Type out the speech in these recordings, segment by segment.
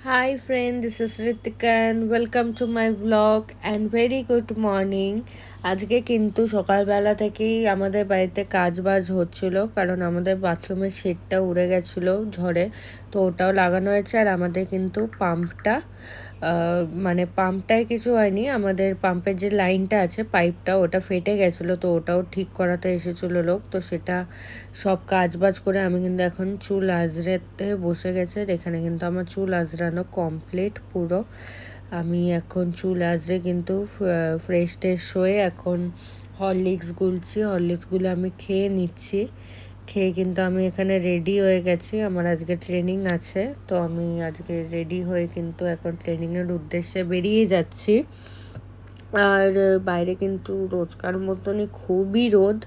Hi friend, this is Ritika and welcome to my vlog and very good morning. আজকে কিন্তু সকালবেলা থেকেই আমাদের বাড়িতে কাজবাজ হচ্ছিল, কারণ আমাদের বাথরুমের শেডটা উড়ে গেছিলো ঝড়ে, তো ওটাও লাগানো হয়েছে। আর আমাদের কিন্তু পাম্পটা মানে পাম্পটায় কিছু হয়নি, আমাদের পাম্পের যে লাইনটা আছে পাইপটা ওটা ফেটে গেছিলো, তো ওটাও ঠিক করাতে এসেছিলো লোক। তো সেটা সব কাজবাজ করে আমি কিন্তু এখন চুল আঁচড়াতে বসে গেছে। এখানে কিন্তু আমার চুল আঁচড়ানো কমপ্লিট পুরো। আমি এখন চুল আঁচড়ে কিন্তু ফ্রেশ ট্রেশ হয়ে এখন হরলিক্স গুলে আমি খেয়ে নিচ্ছি। খেয়ে কিন্তু আমি এখানে রেডি হয়ে গেছি, আমার আজকে ট্রেনিং আছে, তো আমি আজকে রেডি হয়ে কিন্তু এখন ট্রেনিংয়ের উদ্দেশ্যে বেরিয়ে যাচ্ছি। আর বাইরে কিন্তু রোজকার মতনই খুবই রোদ।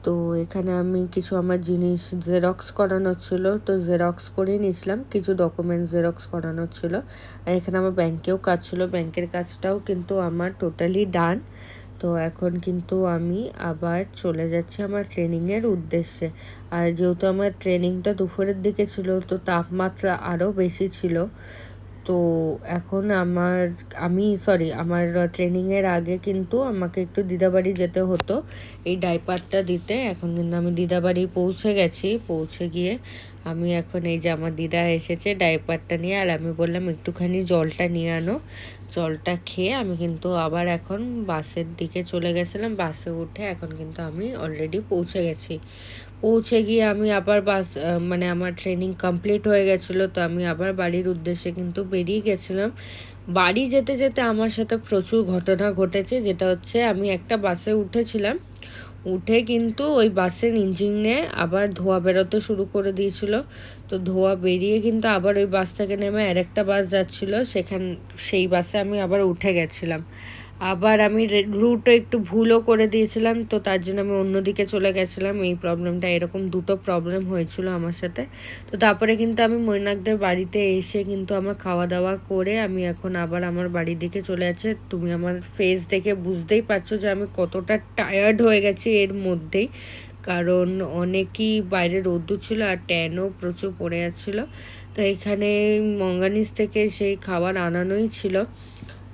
তো এখানে আমি কিছু আমার জিনিস জেরক্স করানোর ছিল, তো জেরক্স করে নিয়েছিলাম, কিছু ডকুমেন্টস জেরক্স করানোর ছিল। আর এখানে আমার ব্যাংকেও কাজ ছিল, ব্যাংকের কাজটাও কিন্তু আমার টোটালি ডান। তো এখন কিন্তু আমি আবার চলে যাচ্ছি আমার ট্রেনিংয়ের উদ্দেশ্যে। আর যেহেতু আমার ট্রেনিংটা দুপুরের দিকে ছিল, তো তাপমাত্রা আরও বেশি ছিল। তো এখন আমার ট্রেনিংয়ের আগে কিন্তু আমাকে একটু দিদাবাড়ি যেতে হতো এই ডাইপারটা দিতে। এখন কিন্তু আমি দিদাবাড়ি পৌঁছে গেছি। পৌঁছে গিয়ে আমি এখন এই যে আমার দিদা এসেছে ডাইপারটা নিয়ে, আর আমি বললাম একটুখানি জলটা নিয়ে আনো। জলটা খেয়ে আমি কিন্তু আবার এখন বাসের দিকে চলে গেছিলাম। বাসে উঠে এখন কিন্তু আমি অলরেডি পৌঁছে গেছি। পৌঁছে গিয়ে আমি আবার আমার ট্রেনিং কমপ্লিট হয়ে গেছিলো, তো আমি আবার বাড়ির উদ্দেশ্যে কিন্তু বেরিয়ে গেছিলাম। বাড়ি যেতে যেতে আমার সাথে প্রচুর ঘটনা ঘটেছে, যেটা হচ্ছে আমি একটা বাসে উঠেছিলাম, উঠে কিন্তু ওই বাসের ইঞ্জিনে আবার ধোঁয়া বেরোতে শুরু করে দিয়েছিল। তো ধোঁয়া বেরিয়ে কিন্তু আবার ওই বাস থেকে নেমে আরেকটা বাস যাচ্ছিলো, সেই বাসে আমি আবার উঠে গেছিলাম। আবার আমি রুটও একটু ভুলও করে দিয়েছিলাম, তো তার জন্য আমি অন্যদিকে চলে গেছিলাম। এই প্রবলেমটা, এরকম দুটো প্রবলেম হয়েছিল আমার সাথে। তো তারপরে কিন্তু আমি মৈনাকদের বাড়িতে এসে কিন্তু আমার খাওয়া দাওয়া করে আমি এখন আবার আমার বাড়ির দিকে চলে যাচ্ছে। তুমি আমার ফেস দেখে বুঝতেই পারছো যে আমি কতটা টায়ার্ড হয়ে গেছি এর মধ্যেই, কারণ অনেকই বাইরে রোদ্দুর ছিল আর ট্যানও প্রচুর পড়ে যাচ্ছিলো। তো এখানে মঙ্গানিজ থেকে সেই খাবার আনানোই ছিল,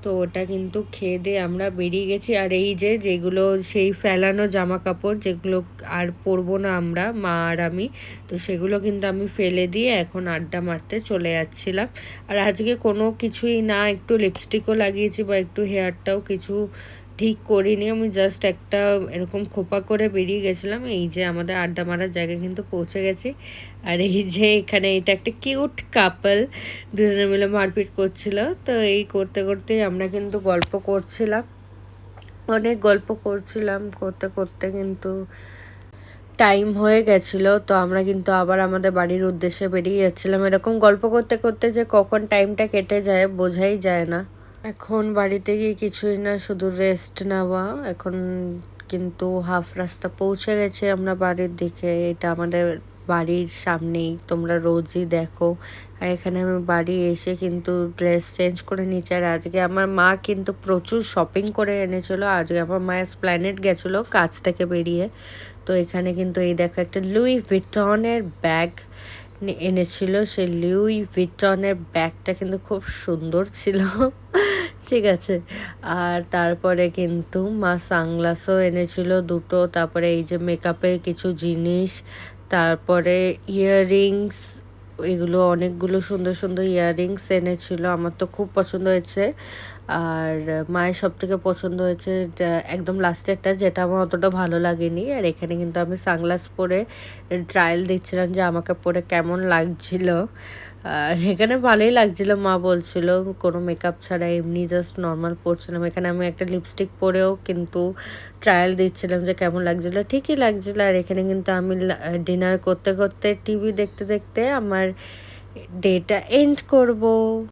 তো ওটা কিন্তু খেয়ে দিয়ে আমরা বেরিয়ে গেছি। আর এই যেগুলো সেই ফেলানো জামা কাপড়, যেগুলো আর পরবো না আমরা, মা আর আমি, তো সেগুলো কিন্তু আমি ফেলে দিয়ে এখন আড্ডা মারতে চলে যাচ্ছিলাম। আর আজকে কোনো কিছুই না, একটু লিপস্টিকও লাগিয়েছি বা একটু হেয়ারটাও কিছু ঠিক করিনি, আমি জাস্ট একটা এরকম খোপা করে বেরিয়ে গেছিলাম। এই যে আমাদের আড্ডা মারার জায়গায় কিন্তু পৌঁছে গেছি। আর এই যে এখানে এটা একটা কিউট কাপল, দুজনে মিলে মারপিট করছিল। তো এই করতে করতে আমরা কিন্তু গল্প করছিলাম, অনেক গল্প করছিলাম, করতে করতে কিন্তু টাইম হয়ে গেছিলো। তো আমরা কিন্তু আবার আমাদের বাড়ির উদ্দেশ্যে বেরিয়ে যাচ্ছিলাম। এরকম গল্প করতে করতে যে কখন টাইমটা কেটে যায় বোঝাই যায় না। এখন বাড়িতে গিয়ে কিছুই না, শুধু রেস্ট নেওয়া। এখন কিন্তু হাফ রাস্তা পৌঁছে গেছে আমরা বাড়ির দিকে। এটা আমাদের বাড়ির সামনেই, তোমরা রোজই দেখো। আর এখানে আমি বাড়ি এসে কিন্তু ড্রেস চেঞ্জ করে নিচ্ছি। আর আজকে আমার মা কিন্তু প্রচুর শপিং করে এনেছিল। আজকে আমার মা এসপ্ল্যানেড গেছিলো কাজ থেকে বেরিয়ে। তো এখানে কিন্তু এই দেখো একটা লুই ভিটনের ব্যাগ এনেছিল। সেই লুই ভিটনের ব্যাগটা কিন্তু খুব সুন্দর ছিল, ঠিক আছে। আর তারপরে কিন্তু মা সানগ্লাসও এনেছিল দুটো। তারপরে এই যে মেকআপের কিছু জিনিস, তারপরে ইয়াররিংস, এগুলো অনেকগুলো সুন্দর সুন্দর ইয়াররিংস এনেছিল, আমার তো খুব পছন্দ হয়েছে। আর মায়ের সব থেকে পছন্দ হয়েছে একদম লাস্টেরটা, যেটা আমার অতটা ভালো লাগেনি। আর এখানে কিন্তু আমি সানগ্লাস পরে ট্রায়াল দিচ্ছিলাম যে আমাকে পরে কেমন লাগছিল। আর এখানে ভালোই লাগছিল, মা বলছিল কোনো মেকআপ ছাড়া এমনি জাস্ট নর্মাল পরছিলাম। এখানে আমি একটা লিপস্টিক পরেও কিন্তু ট্রায়াল দিচ্ছিলাম যে কেমন লাগছিলো, ঠিকই লাগছিলো। আর এখানে কিন্তু আমি ডিনার করতে করতে টিভি দেখতে দেখতে আমার ডেটা এন্ড করব।